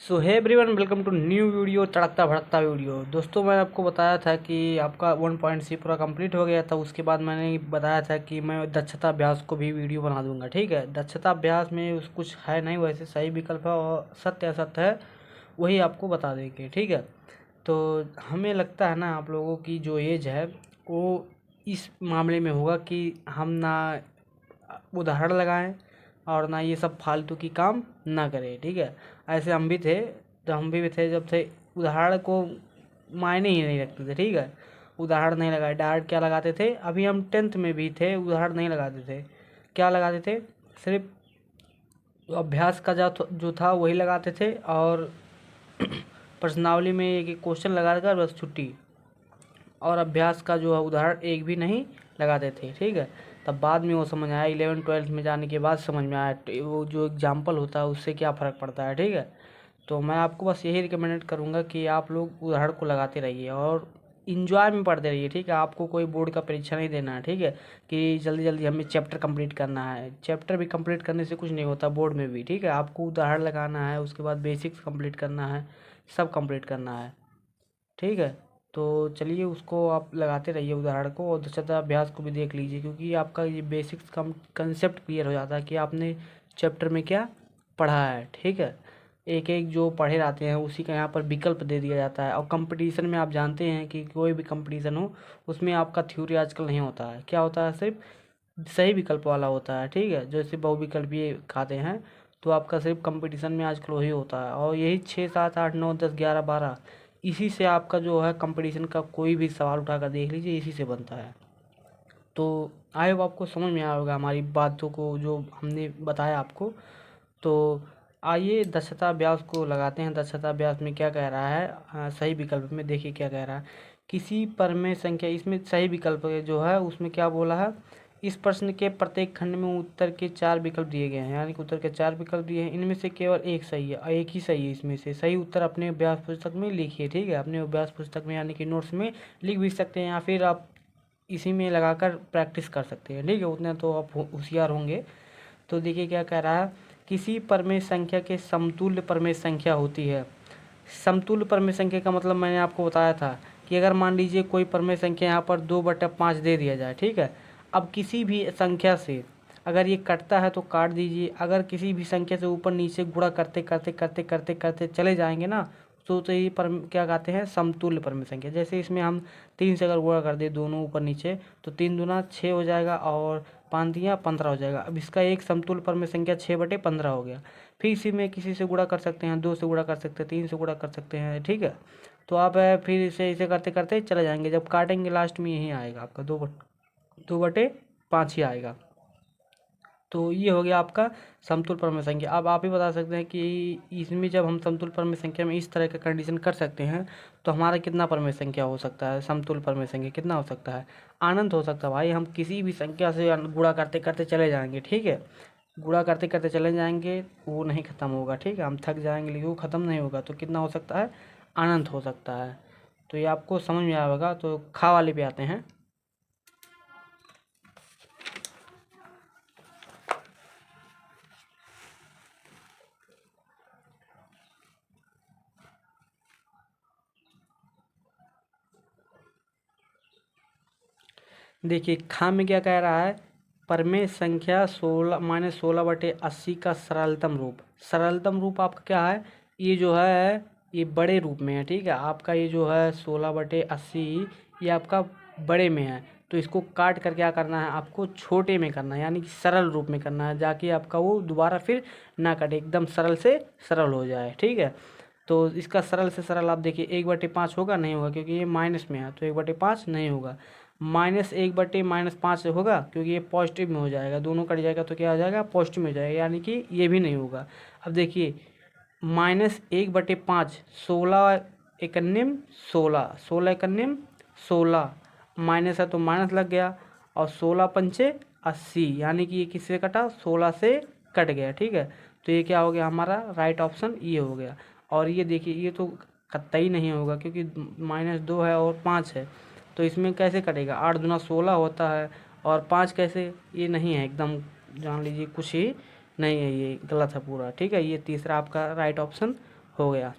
So hi everyone, welcome to new video, तड़कता भड़कता video. दोस्तों, मैंने आपको बताया था कि आपका 1.C पूरा कंप्लीट हो गया था। उसके बाद मैंने बताया था कि मैं दक्षता अभ्यास को भी वीडियो बना दूंगा। ठीक है, दक्षता अभ्यास में कुछ है नहीं, वैसे सही विकल्प है और सत्य असत्य है वही आपको बता देंगे। ठीक है, तो हमें लगता है ना आप लोगों की जो एज है वो इस मामले में होगा कि हम ना उदाहरण लगाएं और ना ये सब फालतू की काम ना करें। ठीक है, ऐसे हम भी थे, तो हम भी थे जब थे उदाहरण को मायने ही नहीं रखते थे। ठीक है, उदाहरण नहीं लगाए, डायरेक्ट क्या लगाते थे, अभी हम 10th में भी थे, उदाहरण नहीं लगाते थे। क्या लगाते थे, सिर्फ अभ्यास का जो था वही लगाते थे और प्रश्नावली में एक क्वेश्चन लगा कर बस छुट्टी, और अभ्यास का जो है उदाहरण एक भी नहीं लगाते थे। ठीक है, तब बाद में वो समझ आया, 11th-12th में जाने के बाद समझ में आया वो जो एग्जाम्पल होता है उससे क्या फ़र्क पड़ता है। ठीक है, तो मैं आपको बस यही रिकमेंड करूँगा कि आप लोग उदाहरण को लगाते रहिए और इंजॉय में पढ़ते रहिए। ठीक है, आपको कोई बोर्ड का परीक्षा नहीं देना है। ठीक है, कि जल्दी जल्दी हमें चैप्टर कंप्लीट करना है। चैप्टर भी कंप्लीट करने से कुछ नहीं होता बोर्ड में भी। ठीक है, आपको उदाहरण लगाना है, उसके बाद बेसिक्स कंप्लीट करना है, सब कंप्लीट करना है। ठीक है, तो चलिए उसको आप लगाते रहिए उदाहरण को, और दक्षता अभ्यास को भी देख लीजिए, क्योंकि आपका ये बेसिक्स कंसेप्ट क्लियर हो जाता है कि आपने चैप्टर में क्या पढ़ा है। ठीक है, एक एक जो पढ़े रहते हैं उसी का यहाँ पर विकल्प दे दिया जाता है। और कंपटीशन में आप जानते हैं कि कोई भी कंपटीशन हो उसमें आपका थ्योरी आजकल नहीं होता है, क्या होता है, सिर्फ सही विकल्प वाला होता है। ठीक है, जैसे बहुविकल्पीय खाते हैं, तो आपका सिर्फ कंपटीशन में आजकल वही होता है। और यही 6, 7, 8, 9, 10, 11, 12, इसी से आपका जो है कंपटीशन का कोई भी सवाल उठाकर देख लीजिए, इसी से बनता है। तो आई होप आपको समझ में आया होगा हमारी बातों को जो हमने बताया आपको। तो आइए दक्षता अभ्यास को लगाते हैं। दक्षता अभ्यास में क्या कह रहा है, सही विकल्प में देखिए क्या कह रहा है, किसी परमेय संख्या, इसमें सही विकल्प जो है उसमें क्या बोला है, इस प्रश्न के प्रत्येक खंड में उत्तर के 4 विकल्प दिए गए हैं, यानी कि उत्तर के 4 विकल्प दिए हैं, इनमें से केवल एक सही है, एक ही सही है। इसमें से सही उत्तर अपने अभ्यास पुस्तक में लिखिए। ठीक है, अपने अभ्यास पुस्तक में यानी कि नोट्स में लिख भी सकते हैं, या फिर आप इसी में लगाकर प्रैक्टिस कर सकते हैं। ठीक है, उतने तो आप होशियार होंगे। तो देखिए क्या कह रहा है, किसी परमेय संख्या के समतुल्य परमेय संख्या होती है। समतुल्य परमेय संख्या का मतलब मैंने आपको बताया था कि अगर मान लीजिए कोई परमेय संख्या यहाँ पर 2/5 दे दिया जाए। ठीक है, अब किसी भी संख्या से अगर ये कटता है तो काट दीजिए, अगर किसी भी संख्या से ऊपर नीचे गुणा करते करते करते करते करते चले जाएंगे ना, तो ये क्या कहते हैं, समतुल्य परमेय संख्या। जैसे इसमें हम 3 से अगर गुणा कर दे दोनों ऊपर नीचे, तो 3 दूना 6 हो जाएगा और 5 दिया 15 हो जाएगा। अब इसका एक समतुल्य परमेय संख्या 6/15 हो गया। फिर इसी में किसी से गुणा कर सकते हैं, 2 से गुणा कर सकते हैं, 3 से गुणा कर सकते हैं। ठीक है, तो आप फिर इसे करते करते चले जाएंगे, जब काटेंगे लास्ट में यही आएगा आपका 2/5 ही आएगा। तो ये हो गया आपका समतुल्य परमेय संख्या। अब आप ही बता सकते हैं कि इसमें जब हम समतुल्य परमेय संख्या में इस तरह का कंडीशन कर सकते हैं तो हमारा कितना परमेय संख्या हो सकता है, समतुल्य परमेय संख्या कितना हो सकता है, अनंत हो सकता है भाई। हम किसी भी संख्या से गुणा करते करते चले जाएंगे। ठीक है, गुणा करते करते चले जाएंगे, वो नहीं ख़त्म होगा। ठीक है, हम थक जाएंगे लेकिन वो ख़त्म नहीं होगा, तो कितना हो सकता है, अनंत हो सकता है। तो ये आपको समझ में आया होगा। तो खा वाले पे आते हैं। देखिए खा में क्या कह रहा है, परमेय संख्या 16 -16/80 का सरलतम रूप। सरलतम रूप आपका क्या है, ये जो है ये बड़े रूप में है। ठीक है, आपका ये जो है 16/80 ये आपका बड़े में है, तो इसको काट कर क्या करना है, आपको छोटे में करना है, यानी कि सरल रूप में करना है, जाके आपका वो दोबारा फिर ना कटे, एकदम सरल से सरल हो जाए। ठीक है, तो इसका सरल से सरल आप देखिए, 1/5 होगा, नहीं होगा क्योंकि ये माइनस में है, तो 1/5 नहीं होगा। -1/-5 से होगा क्योंकि ये पॉजिटिव में हो जाएगा, दोनों कट जाएगा तो क्या हो जाएगा, पॉजिटिव में हो जाएगा, यानी कि ये भी नहीं होगा। अब देखिए -1/5, 16 × 16, 16 माइनस है तो माइनस लग गया, और 16×5 = 80, यानी कि ये किससे कटा, 16 से कट गया। ठीक है, तो ये क्या हो गया हमारा, राइट ऑप्शन ये हो गया। और ये देखिए ये तो कतई नहीं होगा क्योंकि -2 है और 5 है, तो इसमें कैसे कटेगा, 8 दूना 16 होता है, और 5 कैसे, ये नहीं है, एकदम जान लीजिए कुछ ही नहीं है, ये गलत है पूरा। ठीक है, ये तीसरा आपका राइट ऑप्शन हो गया।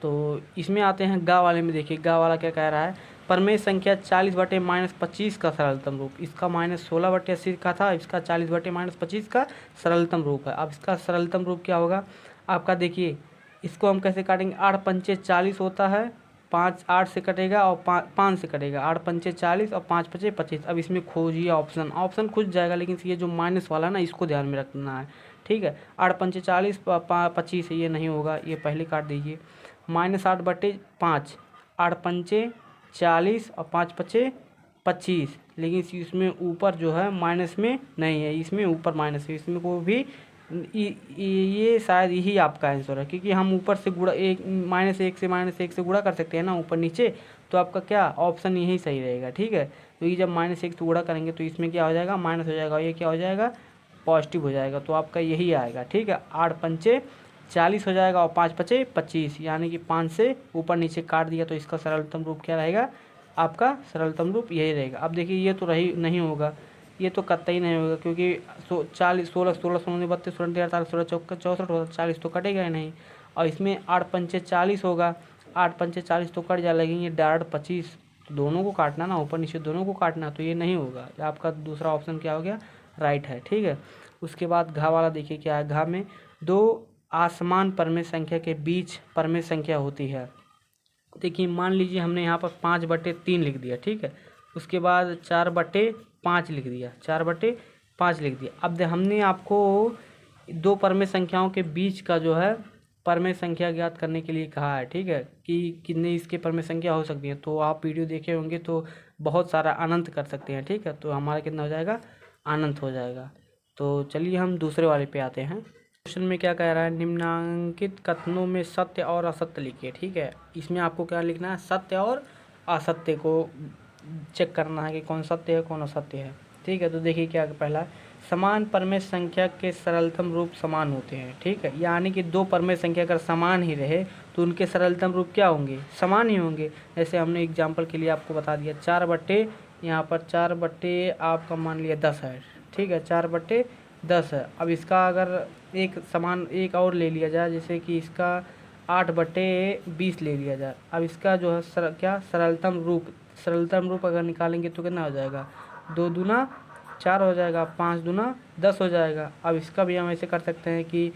तो इसमें आते हैं गा वाले में। देखिए गा वाला क्या कह रहा है, परमेय संख्या 40/-25 का सरलतम रूप। इसका -16/80 का था, इसका 40/-25 का सरलतम रूप है। अब इसका सरलतम रूप क्या होगा आपका, देखिए इसको हम कैसे काटेंगे। 8 पंचे 40 होता है, 5 8 से कटेगा और 5 से कटेगा। 8 पंचे 40 और 5 पचे 25। अब इसमें खोजिए ऑप्शन, ऑप्शन खुज जाएगा, लेकिन ये जो माइनस वाला ना इसको ध्यान में रखना है, ठीक है। 8 पंचे 40 25 ये नहीं होगा, ये पहले काट दीजिए। -8/5, 8 पंचे 40 और 5 पचे 25, लेकिन इसमें ऊपर जो है माइनस में नहीं है, इसमें ऊपर माइनस है, इसमें को भी ये शायद यही आपका आंसर है, क्योंकि हम ऊपर से गुणा एक -1 से गुणा कर सकते हैं ना ऊपर नीचे, तो आपका क्या ऑप्शन यही सही रहेगा, ठीक है। तो ये जब -1 से गुणा करेंगे तो इसमें क्या हो जाएगा, माइनस हो जाएगा, और ये क्या हो जाएगा, पॉजिटिव हो जाएगा। तो आपका यही आएगा, ठीक है। 8 पंचे 40 हो जाएगा और 5 पचे 25, यानी कि 5 से ऊपर नीचे काट दिया, तो इसका सरलतम रूप क्या रहेगा, आपका सरलतम रूप यही रहेगा। अब देखिए ये तो रही नहीं होगा, ये तो कतई नहीं होगा, क्योंकि 40 16 16 16 32 16 48 16 64 होता, 40 तो कटेगा ही नहीं। और इसमें 8 पंचे 40 होगा, 8 पंचे 40 तो कट जाए, लेकिन ये डायरेक्ट 25, दोनों को काटना ना, ऊपर नीचे दोनों को काटना, तो ये नहीं होगा। आपका दूसरा ऑप्शन क्या हो गया, राइट है, ठीक है। उसके बाद घा वाला देखिए क्या है। घा में दो आसमान परमेय संख्या के बीच परमेय संख्या होती है। देखिए मान लीजिए हमने यहाँ पर 5/3 लिख दिया, ठीक है। उसके बाद 4/5 लिख दिया, 4/5 लिख दिया। अब हमने आपको दो परमेय संख्याओं के बीच का जो है परमेय संख्या ज्ञात करने के लिए कहा है, ठीक है, कि कितने इसके परमेय संख्या हो सकती है। तो आप वीडियो देखे होंगे तो बहुत सारा अनंत कर सकते हैं, ठीक है। तो हमारा कितना हो जाएगा, अनंत हो जाएगा। तो चलिए हम दूसरे वाले पे आते हैं। क्वेश्चन में क्या कह रहा है, निम्नांकित कथनों में सत्य और असत्य लिखिए, ठीक है। इसमें आपको क्या लिखना है, सत्य और असत्य को चेक करना है कि कौन सत्य है कौन असत्य है, ठीक है। तो देखिए क्या पहला, समान परमेय संख्या के सरलतम रूप समान होते हैं, ठीक है। यानी कि दो परमेय संख्या अगर समान ही रहे तो उनके सरलतम रूप क्या होंगे, समान ही होंगे। जैसे हमने एग्जाम्पल के लिए आपको बता दिया, 4/, यहाँ पर 4/, आपका मान लिया 10 है, ठीक है, 4/10 है। अब इसका अगर एक समान एक और ले लिया जाए, जैसे कि इसका 8/20 ले लिया जाए। अब इसका जो है सरलतम रूप अगर निकालेंगे तो कितना हो जाएगा, 2 दूना 4 हो जाएगा, 5 दूना 10 हो जाएगा। अब इसका भी हम ऐसे कर सकते हैं कि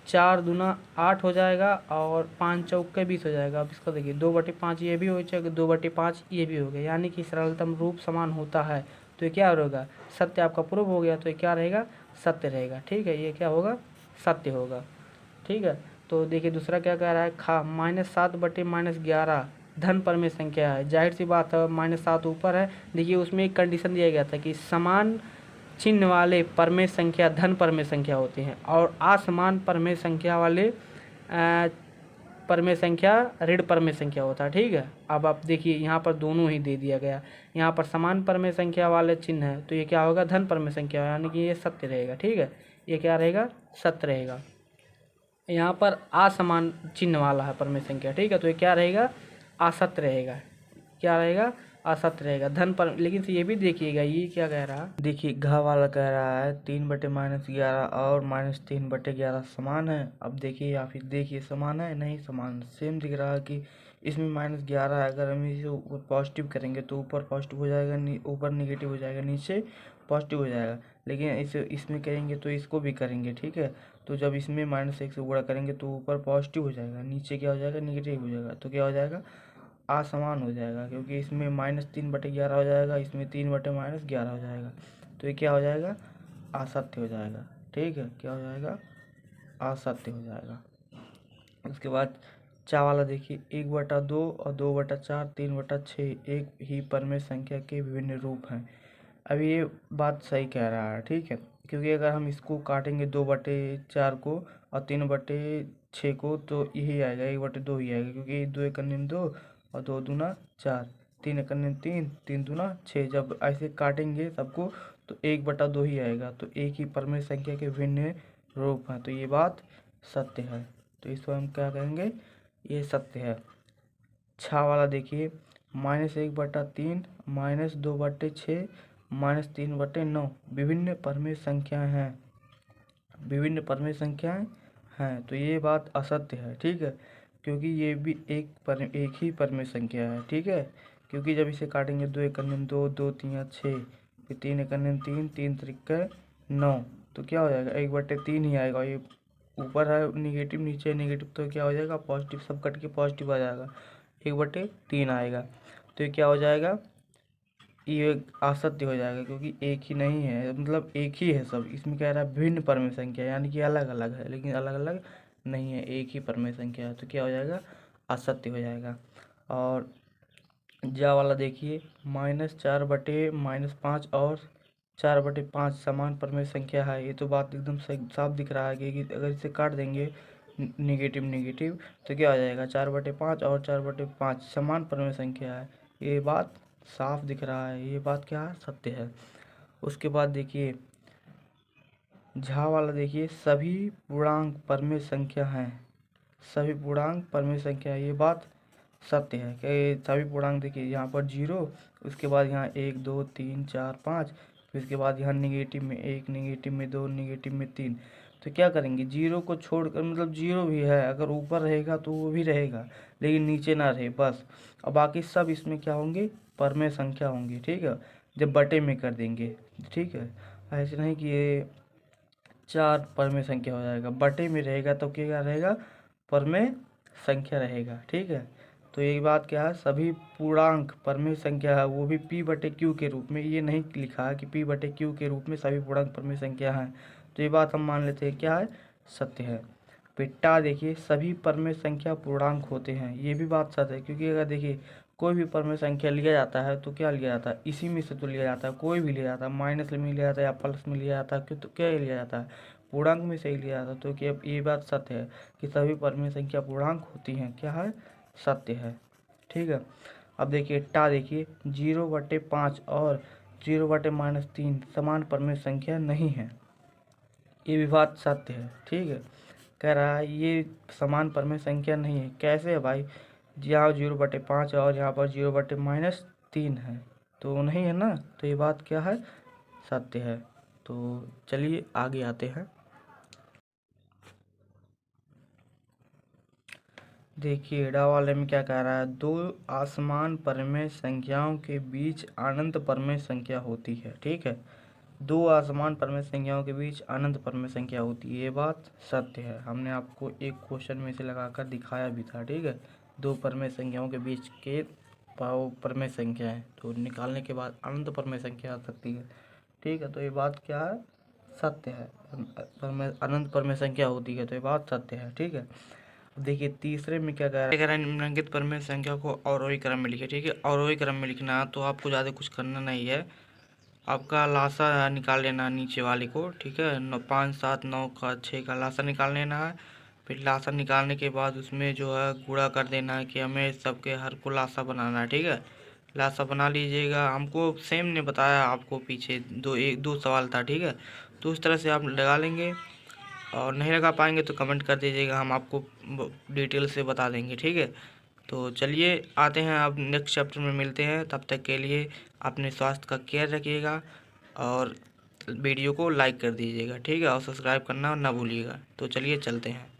4 दूना 8 हो जाएगा और 5 चौके 20 हो जाएगा। अब इसका देखिए 2/5 ये भी हो जाएगा, 2/5 ये भी हो गया, यानी कि सरलतम रूप समान होता है। तो ये क्या होगा, सत्य आपका प्रूव हो गया, तो ये क्या रहेगा, सत्य रहेगा, ठीक है। ये क्या होगा, सत्य होगा, ठीक है। तो देखिए दूसरा क्या कह रहा है, खा -7/-11 धन परमेय संख्या है। जाहिर सी बात है, -7 ऊपर है। देखिए उसमें एक कंडीशन दिया गया था कि समान चिन्ह वाले परमेय संख्या धन परमेय संख्या होते हैं, और असमान परमेय संख्या वाले परमेय संख्या ऋण परमेय संख्या होता है, ठीक है। अब आप देखिए यहाँ पर दोनों ही दे दिया गया, यहाँ पर समान परमेय संख्या वाले चिन्ह है, तो ये क्या होगा, धन परमेय संख्या, यानी कि ये सत्य रहेगा, ठीक है। ये क्या रहेगा, सत्य रहेगा। यहाँ पर असमान चिन्ह वाला है परमेय संख्या, ठीक है, तो ये क्या रहेगा, असत्य रहेगा। क्या रहेगा, असत्य रहेगा, धन पर। लेकिन ये भी देखिएगा, ये क्या कह रहा है, देखिए घ वाला कह रहा है 3/-11 और -3/11 समान है। अब देखिए या फिर देखिए समान है, नहीं समान, सेम दिख रहा है कि इसमें -11 है। अगर हम इसे ऊपर पॉजिटिव करेंगे तो ऊपर पॉजिटिव हो जाएगा, ऊपर निगेटिव हो जाएगा, नीचे पॉजिटिव हो जाएगा। लेकिन इसे इसमें करेंगे तो इसको भी करेंगे, ठीक है। तो जब इसमें -1 से गुणा करेंगे तो ऊपर पॉजिटिव हो जाएगा, नीचे क्या हो जाएगा, निगेटिव हो जाएगा। तो क्या हो जाएगा, असमान हो जाएगा, क्योंकि इसमें -3/11 हो जाएगा, इसमें 3/-11 हो जाएगा। तो ये क्या हो जाएगा, असत्य हो जाएगा, ठीक है। क्या हो जाएगा, असत्य हो जाएगा। उसके बाद चा वाला देखिए, 1/2 और 2/4 3/6 एक ही परमेय संख्या के विभिन्न रूप हैं। अब ये बात सही कह रहा है, ठीक है, क्योंकि अगर हम इसको काटेंगे 2/4 को और 3/6 को, तो यही आएगा, 1/2 ही आएगा, क्योंकि 2 × 2 और 2 दूना 4, 3 × 3 3 दूना 6। जब ऐसे काटेंगे सबको तो 1/2 ही आएगा। तो एक ही परमेय संख्या के विभिन्न रूप हैं, तो ये बात सत्य है। तो इसको हम क्या कहेंगे, ये सत्य है। छा वाला देखिए, -1/3 -2/6 -3/9 विभिन्न परमेय संख्याएं हैं, विभिन्न परमेय संख्याएं हैं तो ये बात असत्य है, ठीक है, क्योंकि ये भी एक ही परमेय संख्या है, ठीक है। क्योंकि जब इसे काटेंगे 2 एक अन्य 2, 2 3 6, फिर 3 एक अन्य 3, 3 त्रिक 9, तो क्या हो जाएगा 1/3 ही आएगा। ये ऊपर है निगेटिव, नीचे निगेटिव, तो क्या हो जाएगा पॉजिटिव, सब कट के पॉजिटिव आ जाएगा, 1/3 आएगा। तो ये क्या हो जाएगा, ये असत्य हो जाएगा, क्योंकि एक ही नहीं है, मतलब एक ही है सब। इसमें कह रहा है भिन्न परमेय संख्या, यानी कि अलग अलग है, लेकिन अलग अलग नहीं है, एक ही परमेय संख्या है, तो क्या हो जाएगा असत्य हो जाएगा। और जा वाला देखिए, -4/-5 और 4/5 समान परमेय संख्या है। ये तो बात एकदम सही साफ दिख रहा है कि अगर इसे काट देंगे निगेटिव निगेटिव तो क्या हो जाएगा 4/5 और 4/5 समान परमेय संख्या है। ये बात साफ दिख रहा है, ये बात क्या है, सत्य है। उसके बाद देखिए झा वाला देखिए, सभी पूर्णांक परमेय संख्या हैं, सभी पूर्णांक परमेय संख्या है, ये बात सत्य है कि सभी पूर्णांक देखिए यहाँ पर 0, उसके बाद यहाँ 1 2 3 4 5, फिर उसके बाद यहाँ निगेटिव में 1, निगेटिव में 2, निगेटिव में 3। तो क्या करेंगे, 0 को छोड़कर, मतलब 0 भी है अगर ऊपर रहेगा तो वो भी रहेगा, लेकिन नीचे ना रहे बस। और बाकी सब इसमें क्या होंगे, परमेय संख्या होंगी, ठीक है, जब बटे में कर देंगे, ठीक है। ऐसे नहीं कि ये 4 परमेय संख्या हो जाएगा, बटे में रहेगा तो क्या रहेगा, परमेय संख्या रहेगा, ठीक है। तो ये बात क्या है, सभी पूर्णांक परमेय संख्या है, वो भी P/Q के रूप में, ये नहीं लिखा है कि P/Q के रूप में सभी पूर्णांक परमेय संख्या हैं। तो ये बात हम मान लेते हैं क्या है, सत्य है। पिट्टा देखिए, सभी परमेय संख्या पूर्णांक होते हैं, ये भी बात सत्य है, क्योंकि अगर देखिए कोई भी परमेय संख्या लिया जाता है तो क्या लिया जाता है, इसी में से तो लिया जाता है, कोई भी लिया जाता है, माइनस में लिया जाता है या प्लस में लिया जाता है, तो क्या लिया जाता है, पूर्णांक में से ही लिया जाता है। तो क्या ये बात सत्य है कि सभी परमेय संख्या पूर्णांक होती हैं, क्या है, सत्य है, ठीक है। अब देखिए टा देखिए, 0/5 और 0/-3 समान परमेय संख्या नहीं है, ये भी बात सत्य है, ठीक है। कह रहा है ये समान परमेय संख्या नहीं है, कैसे है भाई, यहाँ 0/5 और यहाँ पर 0/-3 है, तो नहीं है ना, तो ये बात क्या है, सत्य है। तो चलिए आगे आते हैं। देखिए डा वाले में क्या कह रहा है, दो आसमान परमेय संख्याओं के बीच अनंत परमेय संख्या होती है, ठीक है, दो आसमान परमेय संख्याओं के बीच अनंत परमेय संख्या होती है, ये बात सत्य है। हमने आपको एक क्वेश्चन में से लगाकर दिखाया भी था, ठीक है, दो परमेय संख्याओं के बीच के परमेय संख्या है तो निकालने के बाद अनंत परमेय संख्या आ सकती है, ठीक है। तो ये बात क्या है, सत्य है, अनंत परमेय संख्या होती है, तो ये बात सत्य है, ठीक है। देखिए तीसरे में क्या कह रहा है, निम्नलिखित परमेय संख्या को अवरोही क्रम में लिखे, ठीक है, अवरोही क्रम में लिखना है, तो आपको ज़्यादा कुछ करना नहीं है, आपका लासा निकाल लेना नीचे वाले को, ठीक है, 5 7 9 का 6 का लासा निकाल लेना है। फिर लासा निकालने के बाद उसमें जो है गुणा कर देना है कि हमें सबके हर को लासा बनाना है, ठीक है, लासा बना लीजिएगा। हमको सेम ने बताया, आपको पीछे दो सवाल था, ठीक है, तो उस तरह से आप लगा लेंगे, और नहीं लगा पाएंगे तो कमेंट कर दीजिएगा, हम आपको डिटेल से बता देंगे, ठीक है। तो चलिए आते हैं, अब नेक्स्ट चैप्टर में मिलते हैं, तब तक के लिए अपने स्वास्थ्य का केयर रखिएगा और वीडियो को लाइक कर दीजिएगा, ठीक है, और सब्सक्राइब करना ना भूलिएगा। तो चलिए चलते हैं।